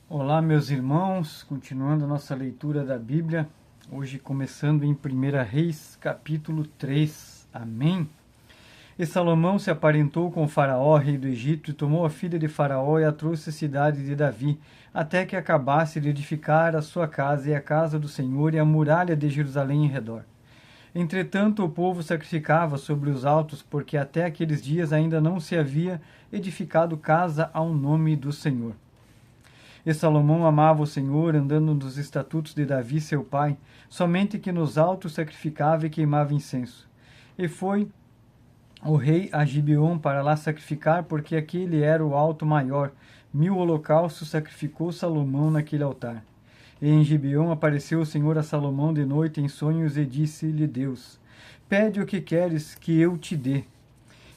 Olá, meus irmãos, continuando a nossa leitura da Bíblia, hoje começando em 1 Reis, capítulo 3. Amém? E Salomão se aparentou com Faraó, rei do Egito, e tomou a filha de Faraó e a trouxe à cidade de Davi, até que acabasse de edificar a sua casa e a casa do Senhor e a muralha de Jerusalém em redor. Entretanto, o povo sacrificava sobre os altos, porque até aqueles dias ainda não se havia edificado casa ao nome do Senhor. E Salomão amava o Senhor, andando nos estatutos de Davi, seu pai, somente que nos altos sacrificava e queimava incenso. E foi o rei a Gibeon para lá sacrificar, porque aquele era o alto maior. 1000 holocaustos sacrificou Salomão naquele altar. E em Gibeon apareceu o Senhor a Salomão de noite em sonhos e disse-lhe Deus: Pede o que queres que eu te dê.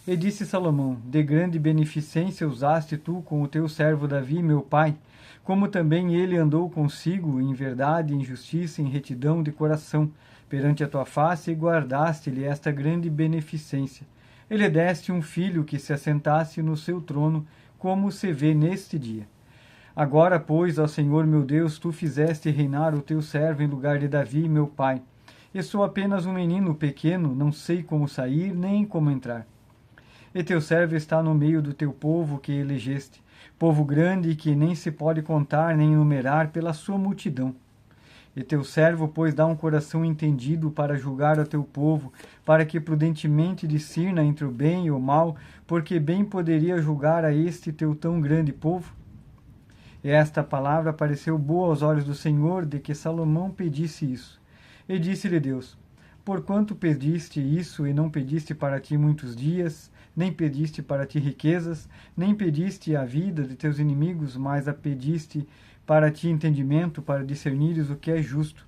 E disse Salomão: De grande beneficência usaste tu com o teu servo Davi, meu pai, como também ele andou consigo em verdade, em justiça, em retidão de coração, perante a tua face, e guardaste-lhe esta grande beneficência. E lhe deste um filho que se assentasse no seu trono, como se vê neste dia. Agora, pois, ó Senhor meu Deus, tu fizeste reinar o teu servo em lugar de Davi, meu pai. E sou apenas um menino pequeno, não sei como sair, nem como entrar. E teu servo está no meio do teu povo que elegeste, povo grande que nem se pode contar nem enumerar pela sua multidão. E teu servo, pois, dá um coração entendido para julgar a teu povo, para que prudentemente discirna entre o bem e o mal, porque bem poderia julgar a este teu tão grande povo? E esta palavra pareceu boa aos olhos do Senhor, de que Salomão pedisse isso. E disse-lhe Deus: Porquanto pediste isso e não pediste para ti muitos dias, nem pediste para ti riquezas, nem pediste a vida de teus inimigos, mas a pediste para ti entendimento, para discernires o que é justo.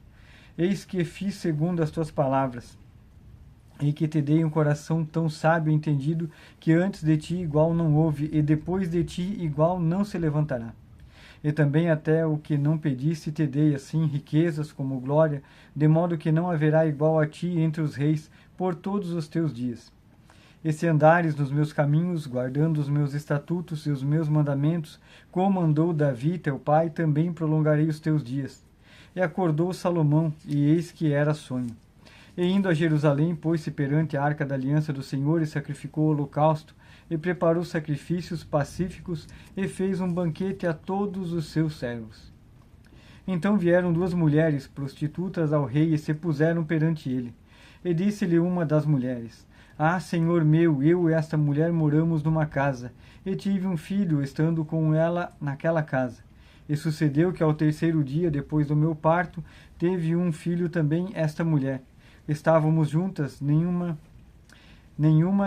Eis que fiz segundo as tuas palavras, e que te dei um coração tão sábio e entendido, que antes de ti igual não houve, e depois de ti igual não se levantará. E também até o que não pediste te dei, assim, riquezas como glória, de modo que não haverá igual a ti entre os reis por todos os teus dias. E se andares nos meus caminhos, guardando os meus estatutos e os meus mandamentos, como andou Davi teu pai, também prolongarei os teus dias. E acordou Salomão, e eis que era sonho. E indo a Jerusalém, pôs-se perante a arca da aliança do Senhor e sacrificou o holocausto, e preparou sacrifícios pacíficos, e fez um banquete a todos os seus servos. Então vieram 2 mulheres prostitutas ao rei e se puseram perante ele. E disse-lhe uma das mulheres: Ah, senhor meu, eu e esta mulher moramos numa casa, e tive um filho estando com ela naquela casa. E sucedeu que ao 3º dia depois do meu parto, teve um filho também esta mulher. Estávamos juntas, nenhuma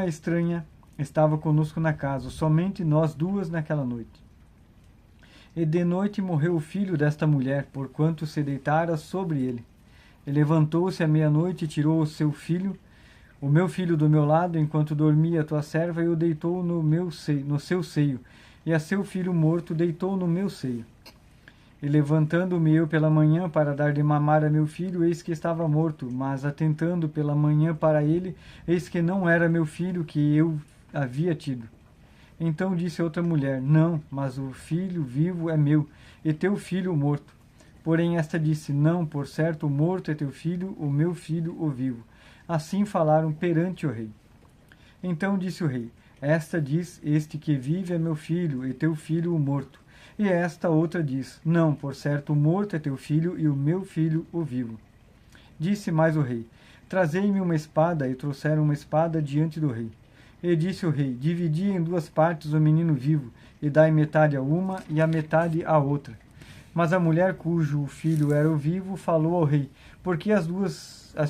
estranha estava conosco na casa, somente nós 2 naquela noite. E de noite morreu o filho desta mulher, porquanto se deitara sobre ele. E levantou-se à meia-noite e tirou o meu filho do meu lado, enquanto dormia a tua serva, e o deitou no seu seio, e a seu filho morto deitou no meu seio. E levantando-me eu pela manhã para dar de mamar a meu filho, eis que estava morto, mas atentando pela manhã para ele, eis que não era meu filho que eu havia tido. Então disse outra mulher: Não, mas o filho vivo é meu, e teu filho morto. Porém esta disse: Não, por certo o morto é teu filho, o meu filho o vivo. Assim falaram perante o rei. Então disse o rei: Esta diz: Este que vive é meu filho, e teu filho o morto. E esta outra diz: Não, por certo o morto é teu filho, e o meu filho o vivo. Disse mais o rei: Trazei-me uma espada, e trouxeram uma espada diante do rei. E disse o rei: Dividi em 2 partes o menino vivo, e dai metade a uma e a metade à outra. Mas a mulher cujo filho era o vivo falou ao rei, porque as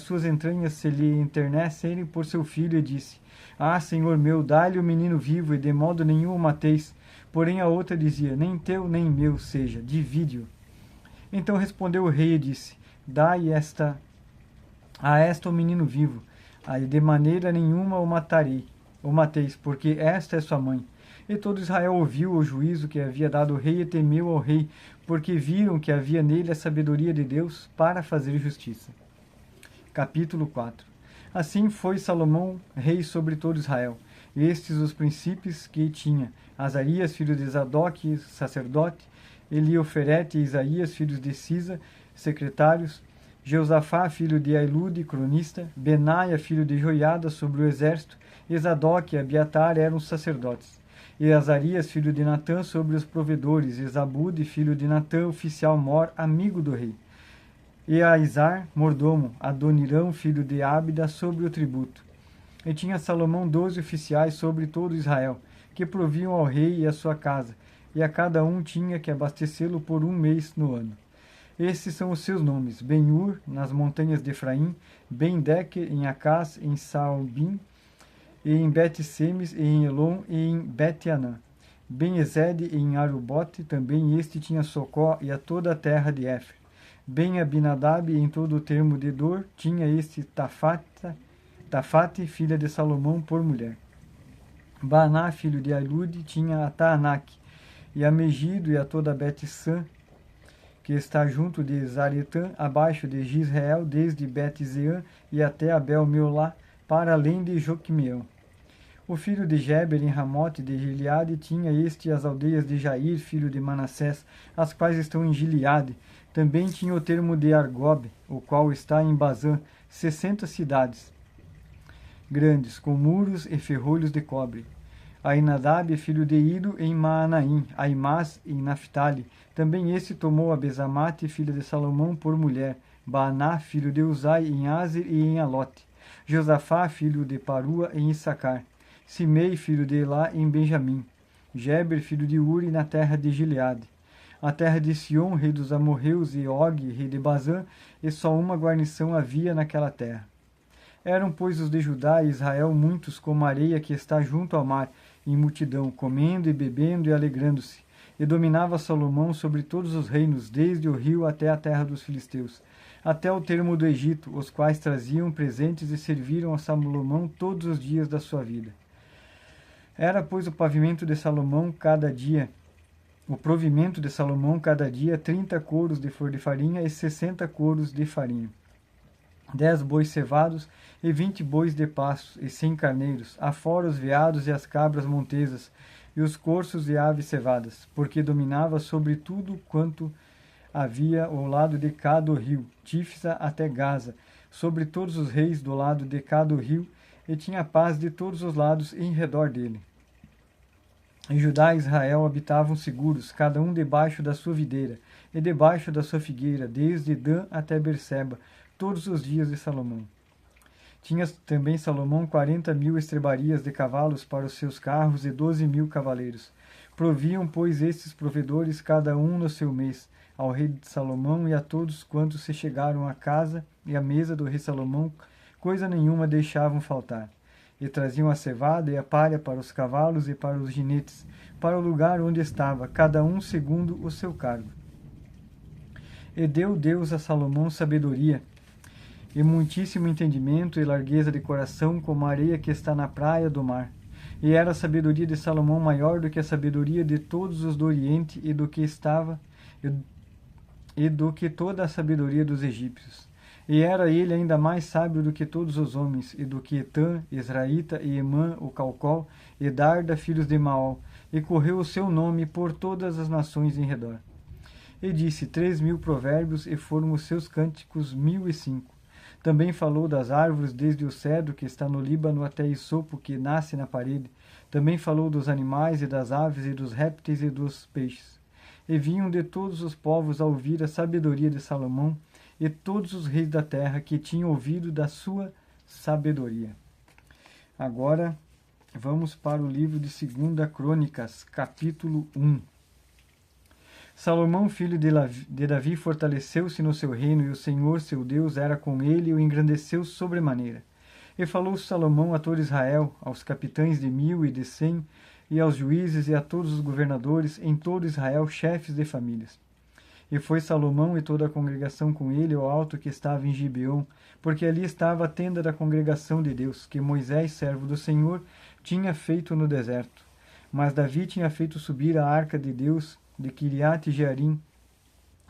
suas entranhas se lhe enternecem por seu filho, e disse: Ah, senhor meu, dai-lhe o menino vivo, e de modo nenhum o mateis. Porém a outra dizia: Nem teu nem meu seja, divide-o. Então respondeu o rei e disse: Dai a esta o menino vivo, aí de maneira nenhuma o mateis, porque esta é sua mãe. E todo Israel ouviu o juízo que havia dado o rei e temeu ao rei, porque viram que havia nele a sabedoria de Deus para fazer justiça. Capítulo 4. Assim foi Salomão rei sobre todo Israel. Estes os príncipes que tinha: Azarias, filho de Zadok, sacerdote, Elioferete e Isaías, filhos de Cisa, secretários, Jeosafá, filho de Ailude, cronista, Benaia, filho de Joiada, sobre o exército, e Zadok e Abiatar eram os sacerdotes, e Azarias, filho de Natã, sobre os provedores, e Zabude, filho de Natã, oficial mor, amigo do rei, e Aizar, mordomo, Adonirão, filho de Ábida, sobre o tributo. E tinha Salomão 12 oficiais sobre todo Israel, que proviam ao rei e à sua casa, e a cada um tinha que abastecê-lo por 1 mês no ano. Esses são os seus nomes: Ben-Ur, nas montanhas de Efraim, Ben-Deque, em Acás, em Saalbim, e em Bet-Semes, e em Elon, e em Bet-Anã. Ben-Ezede, em Arubote, também este tinha Socó e a toda a terra de Éfer. Ben-Abinadab, em todo o termo de Dor, tinha este Tafate, filha de Salomão, por mulher. Baaná, filho de Ailude, tinha a Taanaque, e a Megido e a toda a Bet-San, que está junto de Zaretã, abaixo de Gisrael, desde Bet-Zeã e até Abel-Meolá, para além de Joquimeão. O filho de Geber, em Ramote de Gileade, tinha este as aldeias de Jair, filho de Manassés, as quais estão em Gileade. Também tinha o termo de Argob, o qual está em Bazã, 60 cidades grandes, com muros e ferrolhos de cobre. Ainadab, filho de Ido, em Maanaim, Aimás, em Naphtali. Também este tomou a Bezamate, filha de Salomão, por mulher. Baaná, filho de Uzai, em Azer e em Alote. Josafá, filho de Parua, em Issacar. Simei, filho de Elá, em Benjamim. Geber, filho de Uri, na terra de Gileade. A terra de Sion, rei dos amorreus, e Og, rei de Bazã, e só uma guarnição havia naquela terra. Eram, pois, os de Judá e Israel muitos como a areia que está junto ao mar, em multidão, comendo e bebendo e alegrando-se. E dominava Salomão sobre todos os reinos, desde o rio até a terra dos filisteus, até o termo do Egito, os quais traziam presentes e serviram a Salomão todos os dias da sua vida. Era, pois, o provimento de Salomão cada dia 30 coros de flor de farinha e 60 coros de farinha. 10 bois cevados e 20 bois de pastos e 100 carneiros, afora os veados e as cabras montesas, e os corços e aves cevadas, porque dominava sobre tudo quanto havia ao lado de cá do rio, Tifsa até Gaza, sobre todos os reis do lado de cá do rio, e tinha paz de todos os lados em redor dele. Em Judá e Israel habitavam seguros, cada um debaixo da sua videira, e debaixo da sua figueira, desde Dan até Berseba, todos os dias de Salomão. Tinha também Salomão 40.000 estrebarias de cavalos para os seus carros e 12.000 cavaleiros. Proviam, pois, estes provedores, cada um no seu mês, ao rei de Salomão e a todos quantos se chegaram à casa e à mesa do rei Salomão, coisa nenhuma deixavam faltar. E traziam a cevada e a palha para os cavalos e para os jinetes, para o lugar onde estava, cada um segundo o seu cargo. E deu Deus a Salomão sabedoria, e muitíssimo entendimento e largueza de coração, como a areia que está na praia do mar. E era a sabedoria de Salomão maior do que a sabedoria de todos os do Oriente e do que toda a sabedoria dos egípcios. E era ele ainda mais sábio do que todos os homens, e do que Etã, Israíta, e Emã, o Calcol, e Darda, filhos de Maol, e correu o seu nome por todas as nações em redor. E disse 3.000 provérbios, e foram os seus cânticos 1.005. Também falou das árvores, desde o cedro que está no Líbano até isopo que nasce na parede. Também falou dos animais e das aves e dos répteis e dos peixes. E vinham de todos os povos a ouvir a sabedoria de Salomão, e todos os reis da terra que tinham ouvido da sua sabedoria. Agora vamos para o livro de 2 Crônicas, capítulo 1. Salomão, filho de Davi, fortaleceu-se no seu reino, e o Senhor, seu Deus, era com ele e o engrandeceu sobremaneira. E falou Salomão a todo Israel, aos capitães de 1.000 e de 100, e aos juízes e a todos os governadores, em todo Israel, chefes de famílias. E foi Salomão e toda a congregação com ele ao alto que estava em Gibeon, porque ali estava a tenda da congregação de Deus, que Moisés, servo do Senhor, tinha feito no deserto. Mas Davi tinha feito subir a arca de Deus de Kiriat Jearim,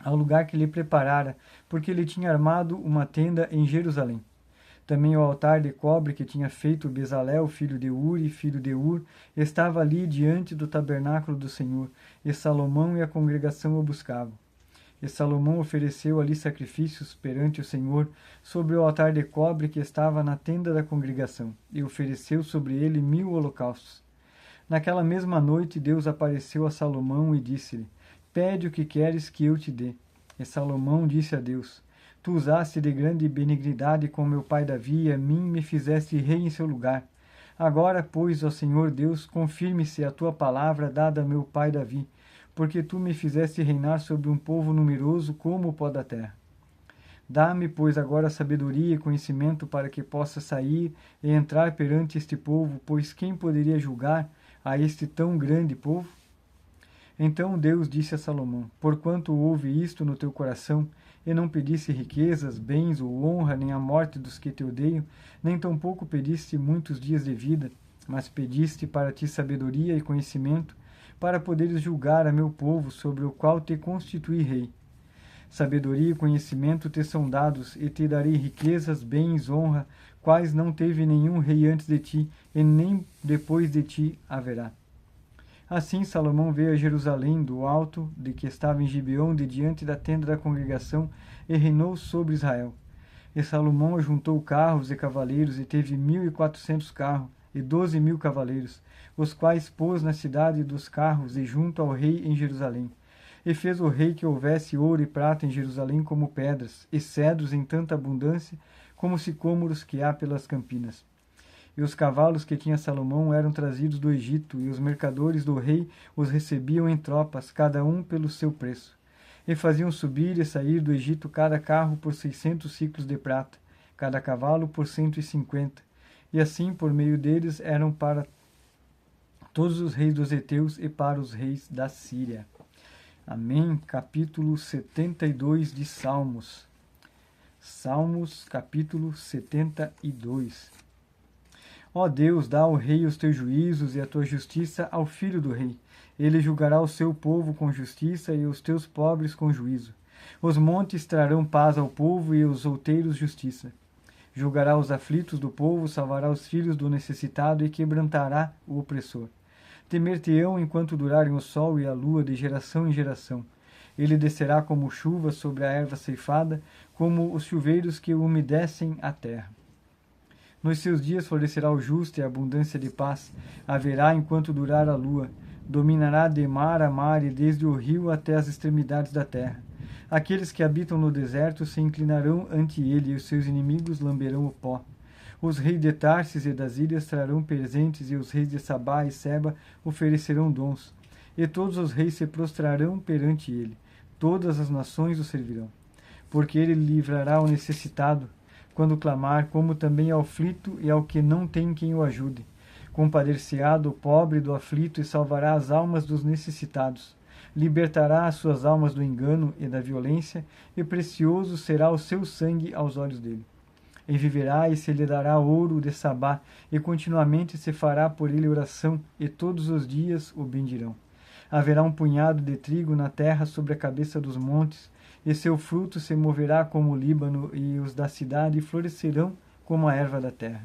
ao lugar que lhe preparara, porque ele tinha armado uma tenda em Jerusalém. Também o altar de cobre que tinha feito Bezalel, filho de Uri, filho de Ur, estava ali diante do tabernáculo do Senhor, e Salomão e a congregação o buscavam. E Salomão ofereceu ali sacrifícios perante o Senhor sobre o altar de cobre que estava na tenda da congregação, e ofereceu sobre ele 1000 holocaustos. Naquela mesma noite Deus apareceu a Salomão e disse-lhe: Pede o que queres que eu te dê. E Salomão disse a Deus: Tu usaste de grande benignidade com meu pai Davi, e a mim me fizeste rei em seu lugar. Agora, pois, ó Senhor Deus, confirme-se a tua palavra dada a meu pai Davi, porque tu me fizeste reinar sobre um povo numeroso como o pó da terra. Dá-me, pois, agora sabedoria e conhecimento para que possa sair e entrar perante este povo, pois quem poderia julgar a este tão grande povo? Então Deus disse a Salomão: Porquanto houve isto no teu coração, e não pediste riquezas, bens ou honra, nem a morte dos que te odeiam, nem tampouco pediste muitos dias de vida, mas pediste para ti sabedoria e conhecimento, para poderes julgar a meu povo, sobre o qual te constituí rei. Sabedoria e conhecimento te são dados, e te darei riquezas, bens, honra, quais não teve nenhum rei antes de ti, e nem depois de ti haverá. Assim Salomão veio a Jerusalém do alto de que estava em Gibeão, de diante da tenda da congregação, e reinou sobre Israel. E Salomão ajuntou carros e cavaleiros, e teve 1400 carros, e 12.000 cavaleiros, os quais pôs na cidade dos carros, e junto ao rei em Jerusalém. E fez o rei que houvesse ouro e prata em Jerusalém como pedras, e cedros em tanta abundância, como sicômoros que há pelas campinas. E os cavalos que tinha Salomão eram trazidos do Egito, e os mercadores do rei os recebiam em tropas, cada um pelo seu preço. E faziam subir e sair do Egito cada carro por 600 siclos de prata, cada cavalo por 150. E assim, por meio deles, eram para todos os reis dos heteus e para os reis da Síria. Amém. Capítulo 72 de Salmos. Salmos, capítulo 72. Ó Deus, dá ao rei os teus juízos e a tua justiça ao filho do rei. Ele julgará o seu povo com justiça e os teus pobres com juízo. Os montes trarão paz ao povo e os outeiros justiça. Julgará os aflitos do povo, salvará os filhos do necessitado e quebrantará o opressor. Temer-te-ão enquanto durarem o sol e a lua de geração em geração. Ele descerá como chuva sobre a erva ceifada, como os chuveiros que umedecem a terra. Nos seus dias florescerá o justo e a abundância de paz. Haverá enquanto durar a lua. Dominará de mar a mar e desde o rio até as extremidades da terra. Aqueles que habitam no deserto se inclinarão ante ele e os seus inimigos lamberão o pó. Os reis de Tarsis e das ilhas trarão presentes e os reis de Sabá e Seba oferecerão dons. E todos os reis se prostrarão perante ele. Todas as nações o servirão. Porque ele livrará o necessitado quando clamar, como também ao aflito e ao que não tem quem o ajude. Compadecer-se-á do pobre e do aflito e salvará as almas dos necessitados. Libertará as suas almas do engano e da violência, e precioso será o seu sangue aos olhos dele. E viverá e se lhe dará ouro de Sabá, e continuamente se fará por ele oração, e todos os dias o bendirão. Haverá um punhado de trigo na terra sobre a cabeça dos montes, e seu fruto se moverá como o Líbano, e os da cidade florescerão como a erva da terra.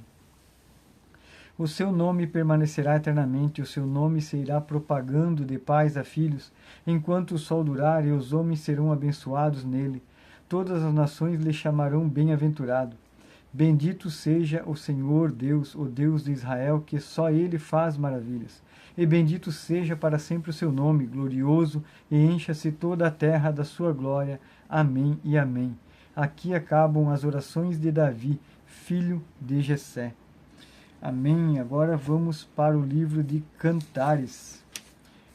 O seu nome permanecerá eternamente, o seu nome se irá propagando de pais a filhos, enquanto o sol durar, e os homens serão abençoados nele. Todas as nações lhe chamarão bem-aventurado. Bendito seja o Senhor Deus, o Deus de Israel, que só ele faz maravilhas. E bendito seja para sempre o seu nome, glorioso, e encha-se toda a terra da sua glória. Amém e amém. Aqui acabam as orações de Davi, filho de Jessé. Amém. Agora vamos para o livro de Cantares,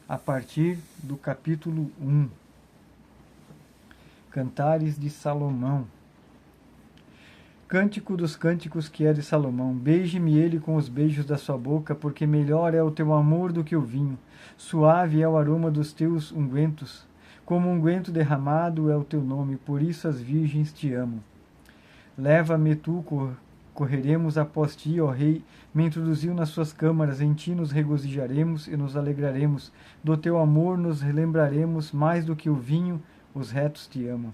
a partir do capítulo 1. Cantares de Salomão. Cântico dos cânticos que é de Salomão. Beije-me ele com os beijos da sua boca, porque melhor é o teu amor do que o vinho. Suave é o aroma dos teus ungüentos. Como unguento derramado é o teu nome, por isso as virgens te amam. Leva-me tu, correremos após ti, ó rei. Me introduziu nas suas câmaras, em ti nos regozijaremos e nos alegraremos. Do teu amor nos relembraremos, mais do que o vinho, os retos te amam.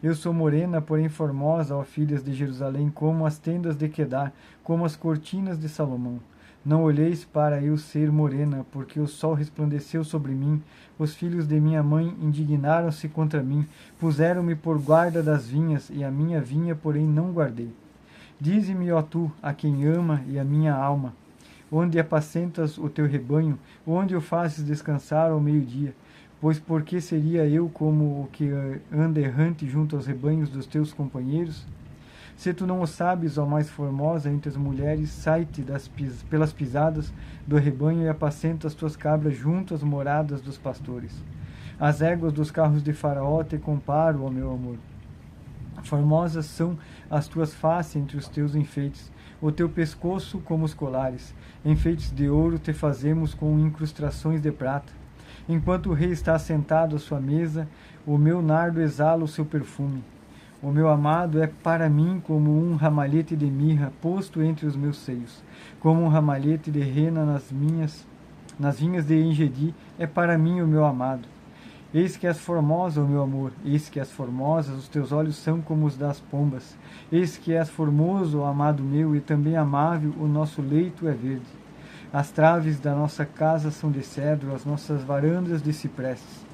Eu sou morena, porém formosa, ó filhas de Jerusalém, como as tendas de Quedar, como as cortinas de Salomão. Não olheis para eu ser morena, porque o sol resplandeceu sobre mim. Os filhos de minha mãe indignaram-se contra mim, puseram-me por guarda das vinhas, e a minha vinha, porém, não guardei. Dize-me, ó tu, a quem ama e a minha alma, onde apacentas o teu rebanho, onde o fazes descansar ao meio-dia? Pois por que seria eu como o que anda errante junto aos rebanhos dos teus companheiros? Se tu não o sabes, ó mais formosa entre as mulheres, sai-te pelas pisadas do rebanho e apacenta as tuas cabras junto às moradas dos pastores. As éguas dos carros de Faraó te comparo, ó meu amor. Formosas são as tuas faces entre os teus enfeites, o teu pescoço como os colares. Enfeites de ouro te fazemos com incrustações de prata. Enquanto o rei está sentado à sua mesa, o meu nardo exala o seu perfume. O meu amado é para mim como um ramalhete de mirra posto entre os meus seios, como um ramalhete de rena nas vinhas de Engedi, é para mim o meu amado. Eis que és formosa, ó meu amor, eis que és formosas, os teus olhos são como os das pombas. Eis que és formoso, ó amado meu, e também amável, o nosso leito é verde. As traves da nossa casa são de cedro, as nossas varandas de ciprestes.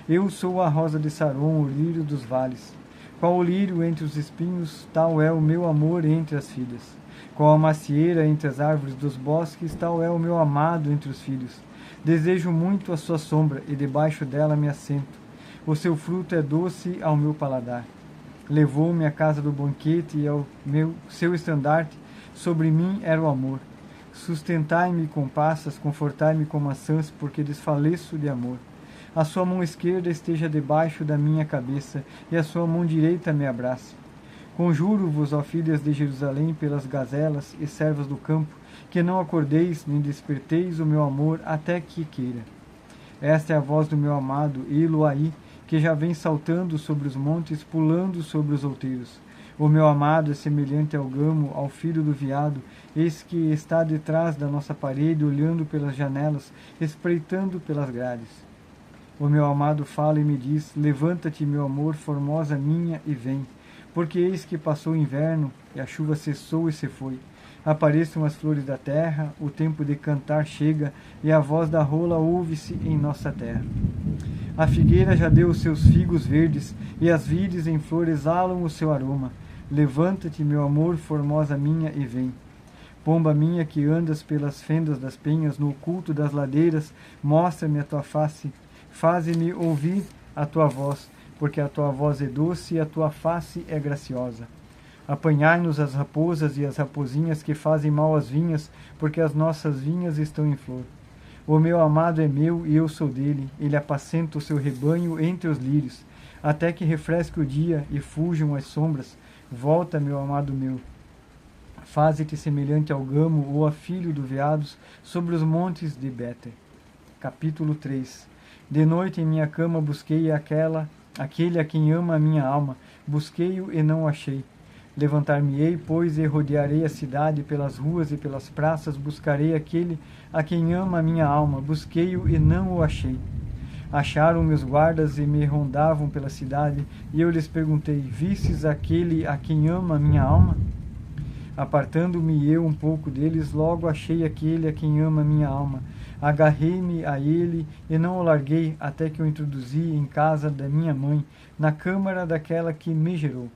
Eu sou a rosa de Saron, o lírio dos vales. Qual o lírio entre os espinhos, tal é o meu amor entre as filhas. Qual a macieira entre as árvores dos bosques, tal é o meu amado entre os filhos. Desejo muito a sua sombra, e debaixo dela me assento. O seu fruto é doce ao meu paladar. Levou-me à casa do banquete, e ao seu estandarte sobre mim era o amor. Sustentai-me com passas, confortai-me com maçãs, porque desfaleço de amor. A sua mão esquerda esteja debaixo da minha cabeça, e a sua mão direita me abrace. Conjuro-vos, ó filhas de Jerusalém, pelas gazelas e servas do campo, que não acordeis nem desperteis o meu amor até que queira. Esta é a voz do meu amado, Eloai, que já vem saltando sobre os montes, pulando sobre os outeiros. O meu amado é semelhante ao gamo, ao filho do veado, eis que está detrás da nossa parede, olhando pelas janelas, espreitando pelas grades. O meu amado fala e me diz, levanta-te, meu amor, formosa minha, e vem. Porque eis que passou o inverno, e a chuva cessou e se foi. Apareçam as flores da terra, o tempo de cantar chega, e a voz da rola ouve-se em nossa terra. A figueira já deu os seus figos verdes, e as vides em flor exalam o seu aroma. Levanta-te, meu amor, formosa minha, e vem. Pomba minha que andas pelas fendas das penhas, no oculto das ladeiras, mostra-me a tua face, faze-me ouvir a tua voz, porque a tua voz é doce e a tua face é graciosa. Apanhai-nos as raposas e as rapozinhas que fazem mal às vinhas, porque as nossas vinhas estão em flor. O meu amado é meu e eu sou dele, ele apacenta o seu rebanho entre os lírios, até que refresque o dia e fujam as sombras. Volta, meu amado meu. Faze-te semelhante ao gamo ou a filho do veados sobre os montes de Béter. Capítulo 3. De noite em minha cama busquei aquele a quem ama a minha alma, busquei-o e não o achei. Levantar-me-ei, pois, e rodearei a cidade pelas ruas e pelas praças, buscarei aquele a quem ama a minha alma, busquei-o e não o achei. Acharam meus guardas e me rondavam pela cidade, e eu lhes perguntei, vistes aquele a quem ama a minha alma? Apartando-me eu um pouco deles, logo achei aquele a quem ama a minha alma. Agarrei-me a ele e não o larguei até que o introduzi em casa da minha mãe, na câmara daquela que me gerou.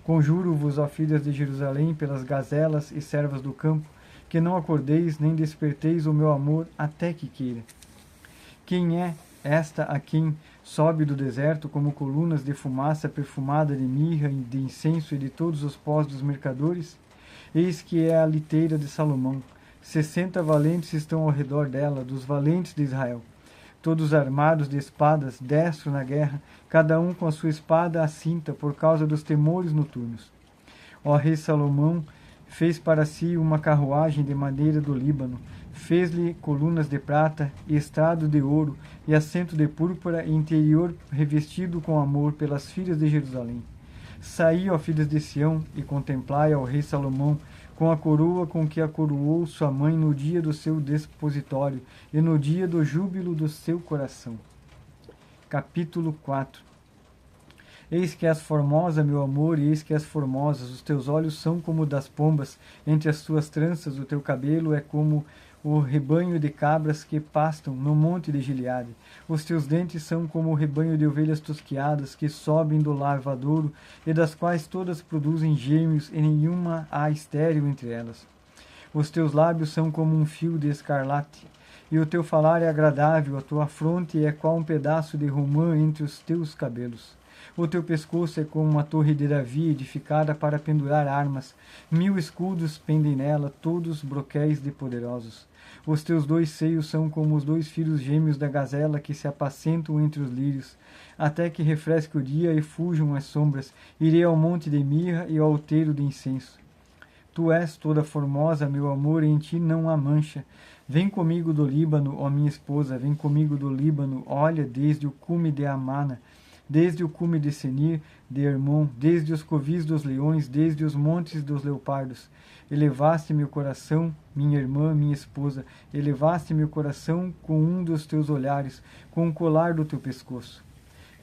Conjuro-vos, ó filhas de Jerusalém, pelas gazelas e servas do campo, que não acordeis nem desperteis o meu amor até que queira. Quem é esta a quem sobe do deserto como colunas de fumaça perfumada de mirra, de incenso e de todos os pós dos mercadores? Eis que é a liteira de Salomão. 60 valentes estão ao redor dela, dos valentes de Israel. Todos armados de espadas, destro na guerra, cada um com a sua espada à cinta, por causa dos temores noturnos. Ó rei Salomão fez para si uma carruagem de madeira do Líbano, fez-lhe colunas de prata, e estrado de ouro, e assento de púrpura, e interior revestido com amor pelas filhas de Jerusalém. Saí, ó filhas de Sião, e contemplai ao rei Salomão, com a coroa com que a coroou sua mãe no dia do seu despositório, e no dia do júbilo do seu coração. Capítulo 4. Eis que és formosa, meu amor, e eis que és formosas. Os teus olhos são como das pombas, entre as tuas tranças o teu cabelo é como o rebanho de cabras que pastam no monte de Gileade. Os teus dentes são como o rebanho de ovelhas tosquiadas que sobem do lavadouro, e das quais todas produzem gêmeos, e nenhuma há estéril entre elas. Os teus lábios são como um fio de escarlate, e o teu falar é agradável, a tua fronte é qual um pedaço de romã entre os teus cabelos. O teu pescoço é como uma torre de Davi, edificada para pendurar armas. 1000 escudos pendem nela, todos broquéis de poderosos. Os teus 2 seios são como os 2 filhos gêmeos da gazela que se apacentam entre os lírios. Até que refresque o dia e fujam as sombras, irei ao monte de mirra e ao outeiro de incenso. Tu és toda formosa, meu amor, e em ti não há mancha. Vem comigo do Líbano, ó minha esposa, vem comigo do Líbano, olha desde o cume de Amana, desde o cume de Senir, de Hermon, desde os covis dos leões, desde os montes dos leopardos. Elevaste meu coração, minha irmã, minha esposa, elevaste meu coração com um dos teus olhares, com o colar do teu pescoço.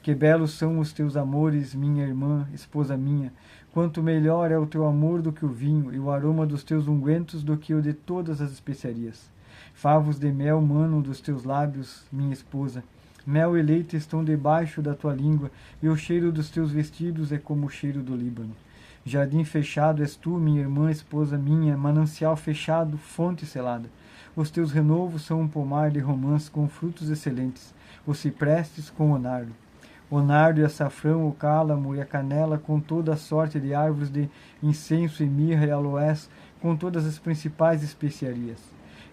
Que belos são os teus amores, minha irmã, esposa minha. Quanto melhor é o teu amor do que o vinho, e o aroma dos teus ungüentos do que o de todas as especiarias. Favos de mel manam dos teus lábios, minha esposa. Mel e leite estão debaixo da tua língua, e o cheiro dos teus vestidos é como o cheiro do Líbano. Jardim fechado és tu, minha irmã, esposa minha, manancial fechado, fonte selada. Os teus renovos são um pomar de romãs com frutos excelentes, os ciprestes com o nardo. O nardo e açafrão, o cálamo e a canela, com toda a sorte de árvores de incenso e mirra e aloés, com todas as principais especiarias.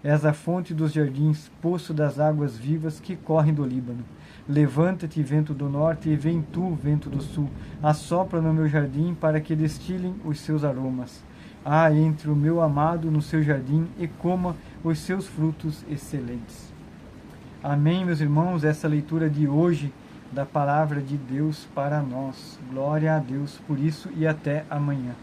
És a fonte dos jardins, poço das águas vivas que correm do Líbano. Levanta-te, vento do norte, e vem tu, vento do sul, assopra no meu jardim para que destilem os seus aromas. Entre o meu amado no seu jardim e coma os seus frutos excelentes. Amém, meus irmãos, essa leitura de hoje da palavra de Deus para nós. Glória a Deus por isso e até amanhã.